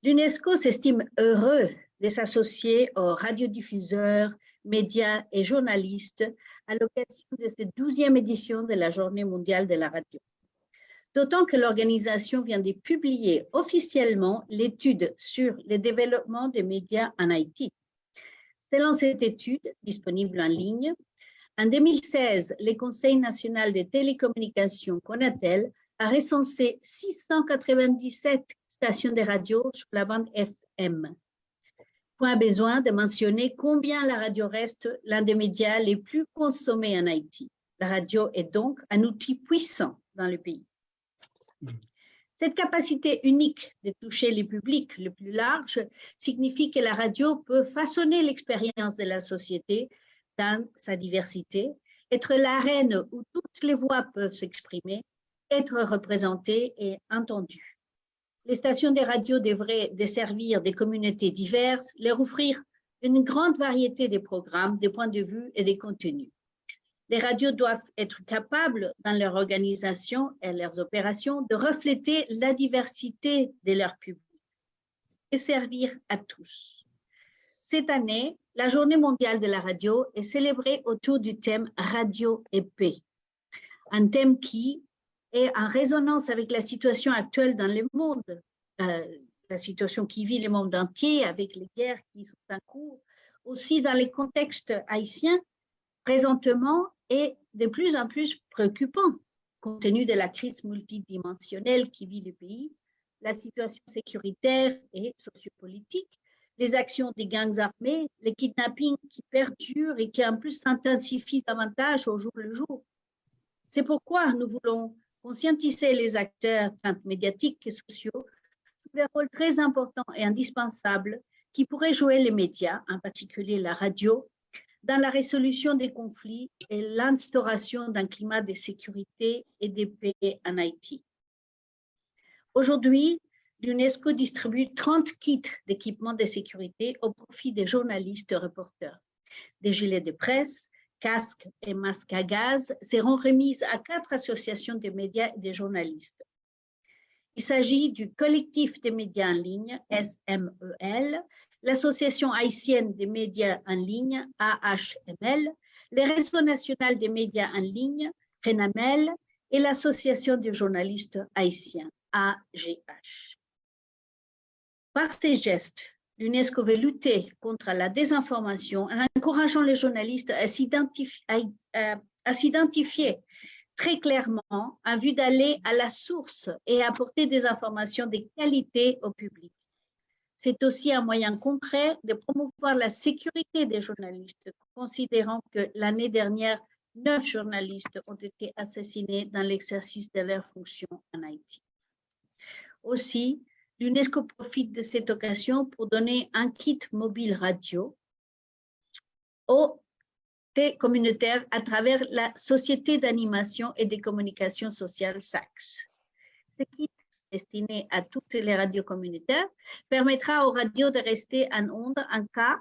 L'UNESCO s'estime heureux de s'associer aux radiodiffuseurs, médias et journalistes à l'occasion de cette 12e édition de la Journée mondiale de la radio. D'autant que l'organisation vient de publier officiellement l'étude sur le développement des médias en Haïti. Selon cette étude, disponible en ligne, en 2016, le Conseil national des télécommunications, CONATEL, a recensé 697 stations de radio sur la bande FM. Point besoin de mentionner combien la radio reste l'un des médias les plus consommés en Haïti. La radio est donc un outil puissant dans le pays. Cette capacité unique de toucher les publics le plus large signifie que la radio peut façonner l'expérience de la société dans sa diversité, être l'arène où toutes les voix peuvent s'exprimer, être représentées et entendues. Les stations de radio devraient desservir des communautés diverses, leur offrir une grande variété de programmes, de points de vue et de contenus. Les radios doivent être capables, dans leur organisation et leurs opérations, de refléter la diversité de leur public et servir à tous. Cette année, la Journée mondiale de la radio est célébrée autour du thème « Radio et paix », un thème qui est en résonance avec la situation actuelle dans le monde, la situation qui vit le monde entier avec les guerres qui sont en cours, aussi dans les contextes haïtiens, présentement est de plus en plus préoccupant compte tenu de la crise multidimensionnelle qui vit le pays, la situation sécuritaire et sociopolitique, les actions des gangs armés, les kidnappings qui perdurent et qui en plus s'intensifient davantage au jour le jour. C'est pourquoi nous voulons conscientiser les acteurs, tant médiatiques que sociaux, sur le rôle très important et indispensable qui pourraient jouer les médias, en particulier la radio, dans la résolution des conflits et l'instauration d'un climat de sécurité et de paix en Haïti. Aujourd'hui, l'UNESCO distribue 30 kits d'équipement de sécurité au profit des journalistes et reporters. Des gilets de presse, casques et masques à gaz seront remis à 4 associations de médias et de journalistes. Il s'agit du collectif des médias en ligne, SMEL, l'Association haïtienne des médias en ligne, AHML, le Réseau national des médias en ligne, RENAMEL, et l'Association des journalistes haïtiens, AGH. Par ces gestes, l'UNESCO veut lutter contre la désinformation en encourageant les journalistes à s'identifier très clairement en vue d'aller à la source et apporter des informations de qualité au public. C'est aussi un moyen concret de promouvoir la sécurité des journalistes, considérant que l'année dernière, 9 journalistes ont été assassinés dans l'exercice de leurs fonctions en Haïti. Aussi, l'UNESCO profite de cette occasion pour donner un kit mobile radio aux communautaires à travers la Société d'animation et de communication sociale SACS. Ce kit, destiné à toutes les radios communautaires, permettra aux radios de rester en ondes en cas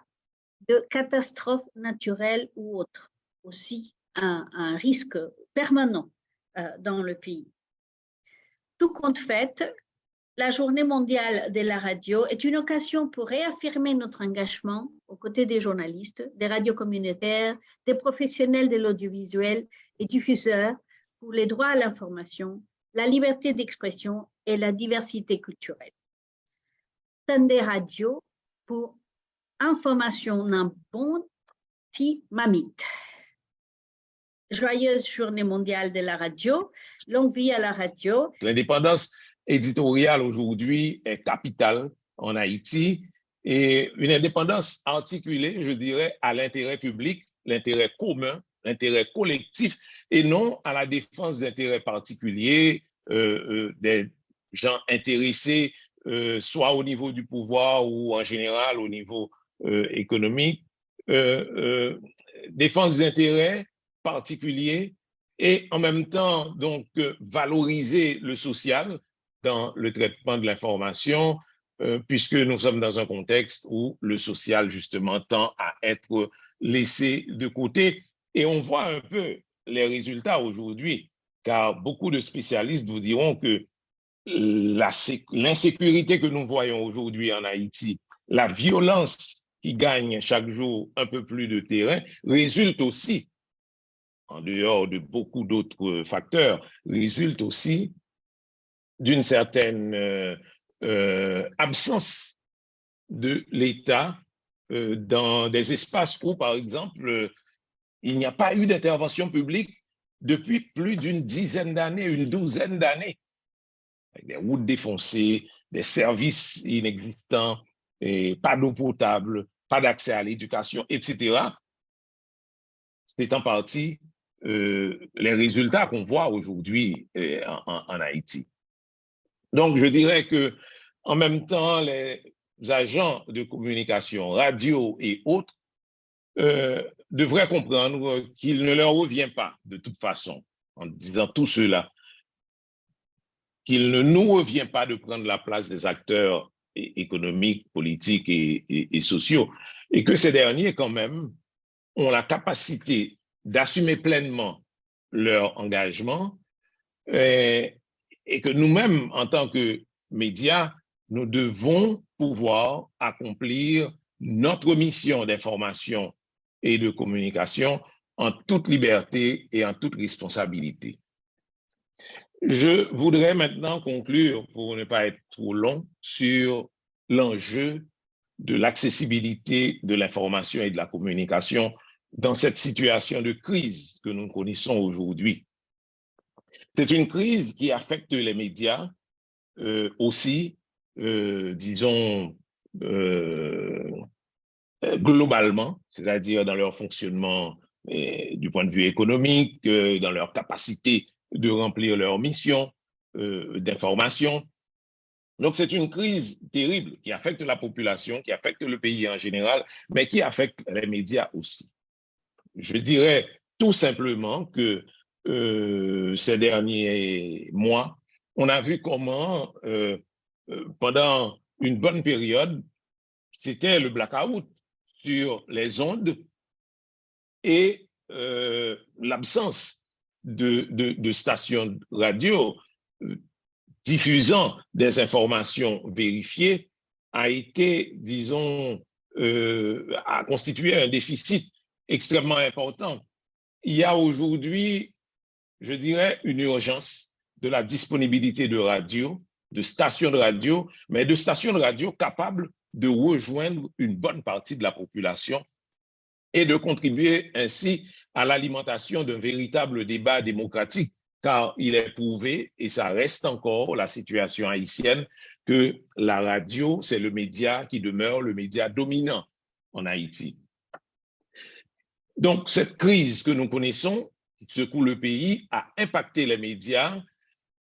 de catastrophe naturelle ou autre, aussi un risque permanent dans le pays. Tout compte fait, la Journée mondiale de la radio est une occasion pour réaffirmer notre engagement aux côtés des journalistes, des radios communautaires, des professionnels de l'audiovisuel et diffuseurs pour les droits à l'information, la liberté d'expression et la diversité culturelle. Tendez radio pour information d'un bon petit mamite. Joyeuse journée mondiale de la radio, longue vie à la radio. L'indépendance éditoriale aujourd'hui est capitale en Haïti et une indépendance articulée, je dirais, à l'intérêt public, l'intérêt commun, l'intérêt collectif et non à la défense d'intérêts particuliers, des gens intéressés, soit au niveau du pouvoir ou en général au niveau économique, défense d'intérêts particuliers et en même temps donc valoriser le social dans le traitement de l'information, puisque nous sommes dans un contexte où le social justement tend à être laissé de côté. Et on voit un peu les résultats aujourd'hui, car beaucoup de spécialistes vous diront que l'insécurité que nous voyons aujourd'hui en Haïti, la violence qui gagne chaque jour un peu plus de terrain, résulte aussi, en dehors de beaucoup d'autres facteurs, résulte aussi d'une certaine absence de l'État dans des espaces où, par exemple, il n'y a pas eu d'intervention publique depuis plus d'une dizaine d'années, une douzaine d'années. Des routes défoncées, des services inexistants, et pas d'eau potable, pas d'accès à l'éducation, etc. C'est en partie les résultats qu'on voit aujourd'hui en Haïti. Donc, je dirais que en même temps, les agents de communication, radio et autres, devraient comprendre qu'il ne leur revient pas, de toute façon, en disant tout cela, qu'il ne nous revient pas de prendre la place des acteurs économiques, politiques et sociaux, et que ces derniers, quand même, ont la capacité d'assumer pleinement leur engagement et que nous-mêmes, en tant que médias, nous devons pouvoir accomplir notre mission d'information et de communication en toute liberté et en toute responsabilité. Je voudrais maintenant conclure, pour ne pas être trop long, sur l'enjeu de l'accessibilité de l'information et de la communication dans cette situation de crise que nous connaissons aujourd'hui. C'est une crise qui affecte les médias aussi, disons, globalement, c'est-à-dire dans leur fonctionnement du point de vue économique, dans leur capacité de remplir leur mission d'information. Donc, c'est une crise terrible qui affecte la population, qui affecte le pays en général, mais qui affecte les médias aussi. Je dirais tout simplement que ces derniers mois, on a vu comment, pendant une bonne période, c'était le blackout sur les ondes et l'absence de stations radio diffusant des informations vérifiées a été, disons, a constitué un déficit extrêmement important. Il y a aujourd'hui, je dirais, une urgence de la disponibilité de radio, de stations de radio, mais de stations de radio capables de rejoindre une bonne partie de la population et de contribuer ainsi à l'alimentation d'un véritable débat démocratique, car il est prouvé, et ça reste encore la situation haïtienne, que la radio, c'est le média qui demeure le média dominant en Haïti. Donc, cette crise que nous connaissons, qui secoue le pays, a impacté les médias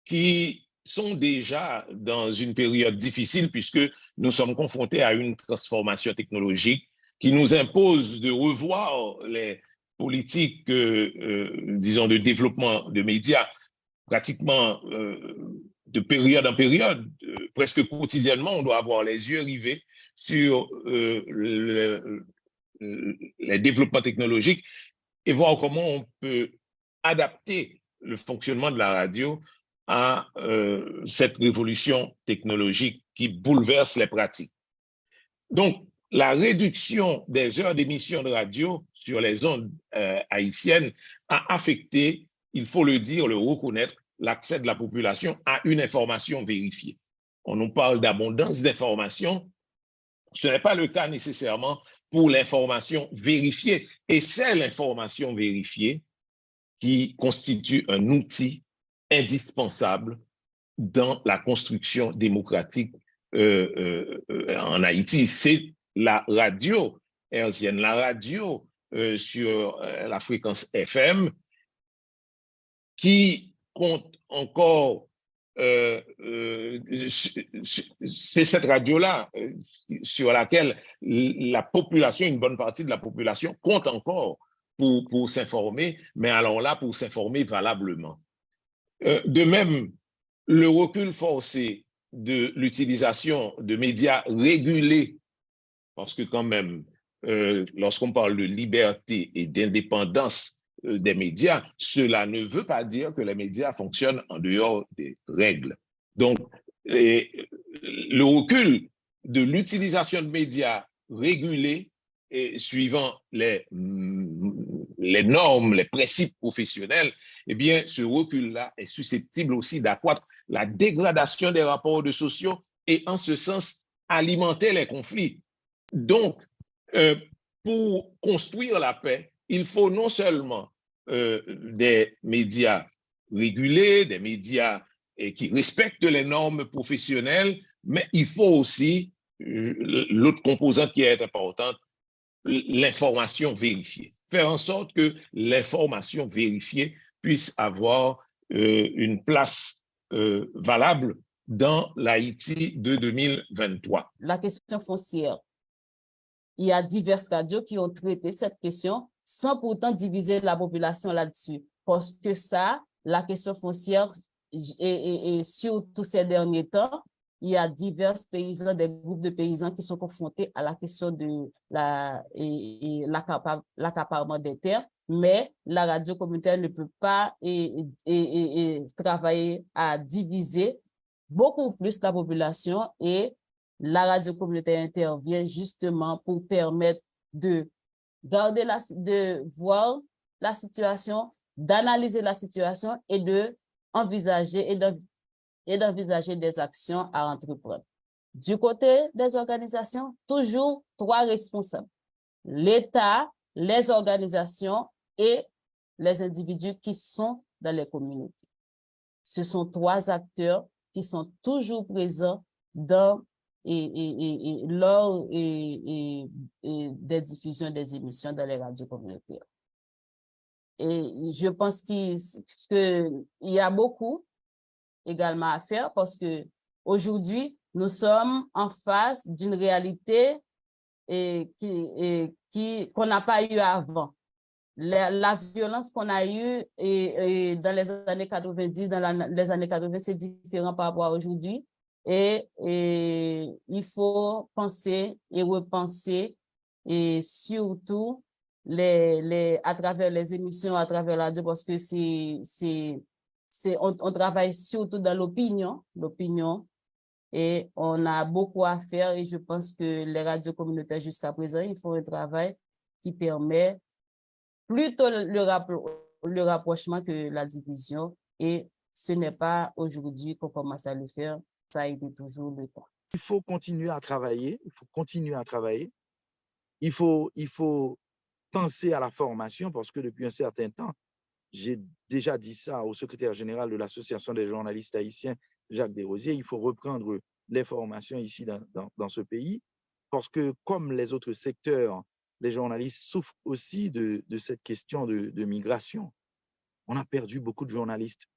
qui sont déjà dans une période difficile puisque nous sommes confrontés à une transformation technologique qui nous impose de revoir les politiques, disons, de développement de médias pratiquement de période en période, presque quotidiennement, on doit avoir les yeux rivés sur les développements technologiques et voir comment on peut adapter le fonctionnement de la radio à cette révolution technologique qui bouleverse les pratiques. Donc, la réduction des heures d'émission de radio sur les ondes haïtiennes a affecté, il faut le dire, le reconnaître, l'accès de la population à une information vérifiée. On nous parle d'abondance d'informations. Ce n'est pas le cas nécessairement pour l'information vérifiée. Et c'est l'information vérifiée qui constitue un outil indispensable dans la construction démocratique en Haïti. C'est la radio hertzienne, la radio sur la fréquence FM qui compte encore, c'est cette radio-là sur laquelle la population, une bonne partie de la population compte encore pour s'informer, mais alors là, pour s'informer valablement. De même, le recul forcé de l'utilisation de médias régulés, parce que quand même, lorsqu'on parle de liberté et d'indépendance des médias, cela ne veut pas dire que les médias fonctionnent en dehors des règles. Donc, le recul de l'utilisation de médias régulés et suivant les normes, les principes professionnels, eh bien, ce recul-là est susceptible aussi d'accroître la dégradation des rapports sociaux et, en ce sens, alimenter les conflits. Donc, pour construire la paix, il faut non seulement des médias régulés, des médias qui respectent les normes professionnelles, mais il faut aussi, l'autre composante qui est importante, l'information vérifiée. Faire en sorte que l'information vérifiée puisse avoir une place valable dans l'Haïti de 2023. La question foncière. Il y a diverses radios qui ont traité cette question sans pourtant diviser la population là-dessus. Parce que ça, la question foncière, et surtout ces derniers temps, il y a divers paysans, des groupes de paysans qui sont confrontés à la question de l'accaparement des terres, mais la radio communautaire ne peut pas travailler à diviser beaucoup plus la population, et la radio communautaire intervient justement pour permettre de garder de voir la situation, d'analyser la situation et de envisager d'envisager des actions à entreprendre. Du côté des organisations, toujours 3 responsables: l'État, les organisations et les individus qui sont dans les communautés. Ce sont 3 acteurs qui sont toujours présents lors des diffusions des émissions dans les radios communautaires. Et je pense qu'il y a beaucoup également à faire, parce que aujourd'hui nous sommes en face d'une réalité qu'on n'a pas eu avant. La violence qu'on a eue dans les années 90, les années 80, c'est différent par rapport à aujourd'hui. Et il faut penser et repenser, et surtout à travers les émissions, à travers la radio, parce que on travaille surtout dans l'opinion, et on a beaucoup à faire, et je pense que les radios communautaires jusqu'à présent, ils font un travail qui permet plutôt le rapprochement que la division, et ce n'est pas aujourd'hui qu'on commence à le faire, ça a été toujours le cas. Il faut continuer à travailler, il faut penser à la formation, parce que depuis un certain temps, j'ai déjà dit ça au secrétaire général de l'Association des journalistes haïtiens, Jacques Desrosiers, il faut reprendre les formations ici dans ce pays, parce que comme les autres secteurs, les journalistes souffrent aussi de cette question de migration. On a perdu beaucoup de journalistes.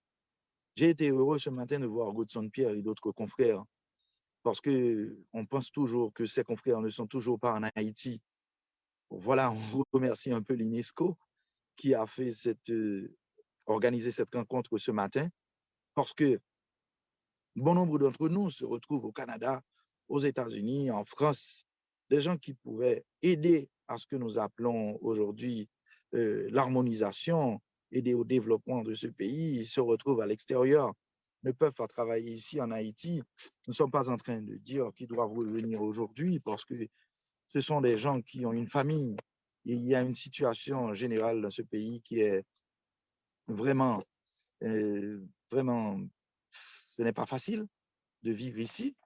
J'ai été heureux ce matin de voir Godson Pierre et d'autres confrères, parce qu'on pense toujours que ces confrères ne sont toujours pas en Haïti. Voilà, on remercie un peu l'UNESCO qui a fait organisé cette rencontre ce matin, parce que bon nombre d'entre nous se retrouvent au Canada, aux États-Unis, en France, des gens qui pouvaient aider à ce que nous appelons aujourd'hui l'harmonisation, aider au développement de ce pays, ils se retrouvent à l'extérieur, ne peuvent pas travailler ici en Haïti. Nous ne sommes pas en train de dire qu'ils doivent revenir aujourd'hui, parce que ce sont des gens qui ont une famille. Et il y a une situation générale dans ce pays qui est vraiment, ce n'est pas facile de vivre ici.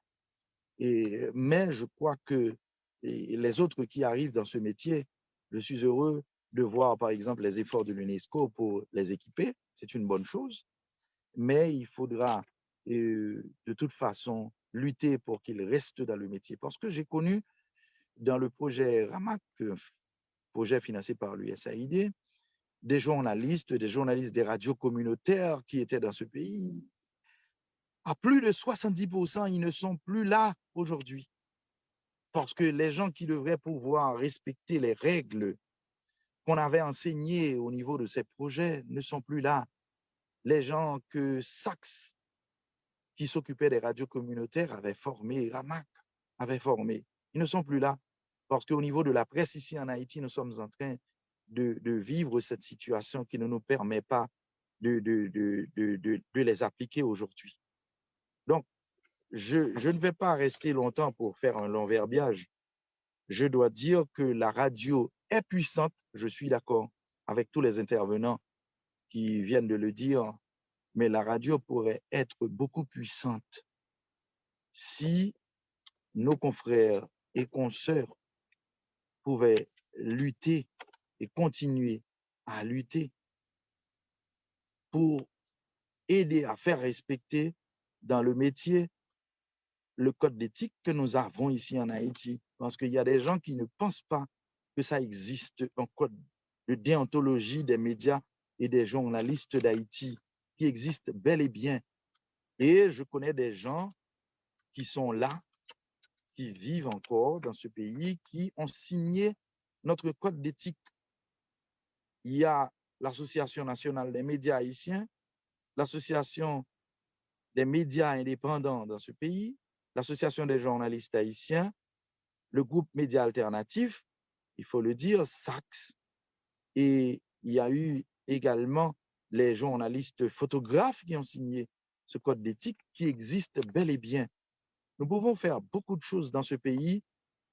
Mais je crois que les autres qui arrivent dans ce métier, je suis heureux de voir par exemple les efforts de l'UNESCO pour les équiper. C'est une bonne chose. Mais il faudra de toute façon lutter pour qu'ils restent dans le métier. Parce que j'ai connu dans le projet RAMAC, projet financé par l'USAID, des journalistes des radios communautaires qui étaient dans ce pays. À plus de 70%, ils ne sont plus là aujourd'hui. Parce que les gens qui devraient pouvoir respecter les règles qu'on avait enseignées au niveau de ces projets ne sont plus là. Les gens que Saks, qui s'occupait des radios communautaires, avait formé, RAMAC avait formé, ils ne sont plus là. Parce qu'au niveau de la presse ici en Haïti, nous sommes en train de vivre cette situation qui ne nous permet pas de les appliquer aujourd'hui. Donc, je ne vais pas rester longtemps pour faire un long verbiage. Je dois dire que la radio est puissante, je suis d'accord avec tous les intervenants qui viennent de le dire, mais la radio pourrait être beaucoup puissante si nos confrères et consoeurs pouvaient lutter et continuer à lutter pour aider à faire respecter dans le métier le code d'éthique que nous avons ici en Haïti. Parce qu'il y a des gens qui ne pensent pas que ça existe, un code de déontologie des médias et des journalistes d'Haïti qui existe bel et bien. Et je connais des gens qui sont là, qui vivent encore dans ce pays, qui ont signé notre code d'éthique. Il y a l'Association nationale des médias haïtiens, l'Association des médias indépendants dans ce pays, l'Association des journalistes haïtiens, le groupe Médias Alternatifs, il faut le dire, SACS, et il y a eu également les journalistes photographes qui ont signé ce code d'éthique qui existe bel et bien. Nous pouvons faire beaucoup de choses dans ce pays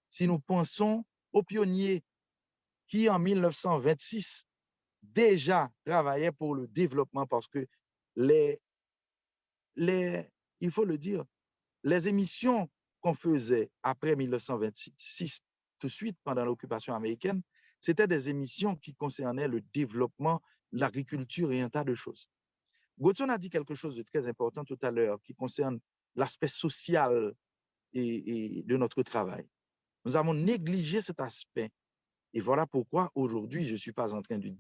si nous pensons aux pionniers qui, en 1926, déjà travaillaient pour le développement parce que il faut le dire, les émissions qu'on faisait après 1926, tout de suite pendant l'occupation américaine, c'était des émissions qui concernaient le développement, l'agriculture et un tas de choses. Godson a dit quelque chose de très important tout à l'heure qui concerne l'aspect social et de notre travail. Nous avons négligé cet aspect. Et voilà pourquoi aujourd'hui, je ne suis pas en train de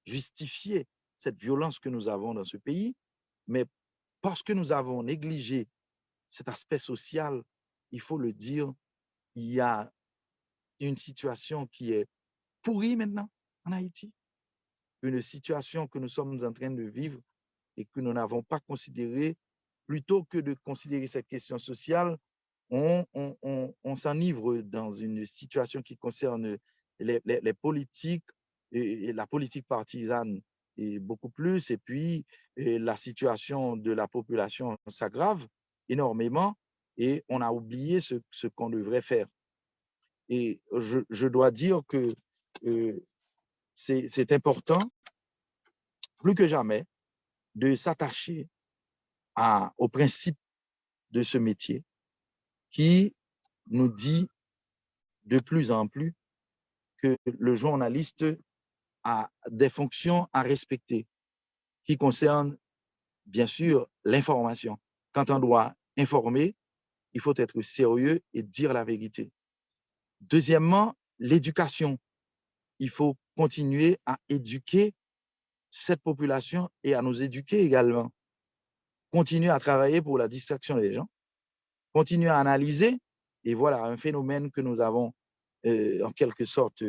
justifier cette violence que nous avons dans ce pays, mais parce que nous avons négligé cet aspect social, il faut le dire, il y a une situation qui est pourrie maintenant en Haïti, une situation que nous sommes en train de vivre et que nous n'avons pas considérée. Plutôt que de considérer cette question sociale, on s'enivre dans une situation qui concerne les politiques et la politique partisane et beaucoup plus, et puis la situation de la population s'aggrave énormément et on a oublié ce qu'on devrait faire. Et je dois dire que c'est important, plus que jamais, de s'attacher au principe de ce métier qui nous dit de plus en plus que le journaliste a des fonctions à respecter qui concernent bien sûr l'information. Quand on doit informer, il faut être sérieux et dire la vérité. Deuxièmement, l'éducation. Il faut continuer à éduquer cette population et à nous éduquer également. Continuer à travailler pour la distraction des gens, continuer à analyser, et voilà un phénomène que nous avons en quelque sorte,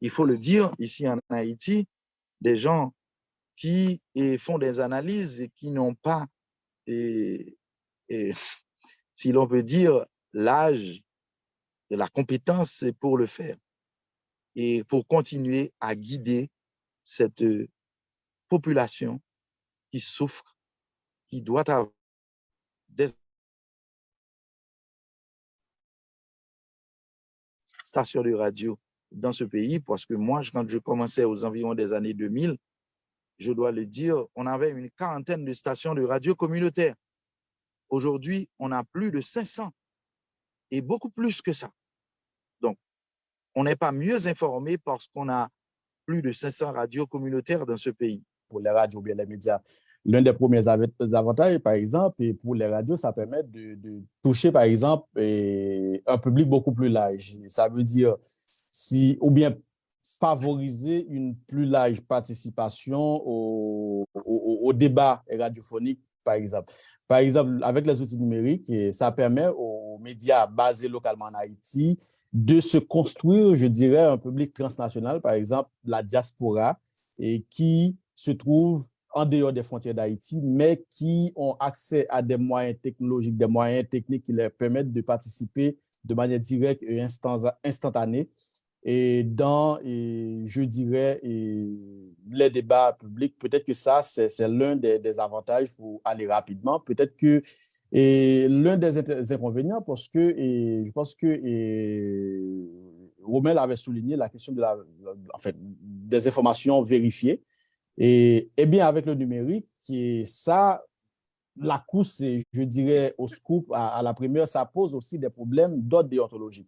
il faut le dire, ici en Haïti, des gens qui font des analyses et qui n'ont pas, si l'on peut dire, l'âge et la compétence pour le faire et pour continuer à guider cette population qui souffre, qui doit avoir des stations de radio dans ce pays, parce que moi, quand je commençais aux environs des années 2000, je dois le dire, on avait une quarantaine de stations de radio communautaires. Aujourd'hui, on a plus de 500 et beaucoup plus que ça. Donc, on n'est pas mieux informé parce qu'on a plus de 500 radios communautaires dans ce pays. Pour les radios ou bien les médias, l'un des premiers avantages, par exemple, et pour les radios, ça permet de toucher, par exemple, un public beaucoup plus large. Ça veut dire, ou bien favoriser une plus large participation au débat radiophonique, par exemple. Par exemple, avec les outils numériques, ça permet aux médias basés localement en Haïti de se construire, je dirais, un public transnational, par exemple, la diaspora, et qui se trouve en dehors des frontières d'Haïti, mais qui ont accès à des moyens technologiques, des moyens techniques qui leur permettent de participer de manière directe et instantanée et dans, je dirais, les débats publics. Peut-être que ça, c'est l'un des avantages pour aller rapidement. Peut-être que Et l'un des inconvénients, parce que je pense que Romain l'avait souligné, la question en fait, des informations vérifiées. Et bien, avec le numérique, ça, la course, je dirais, au scoop, à la première, ça pose aussi des problèmes d'ordre déontologique.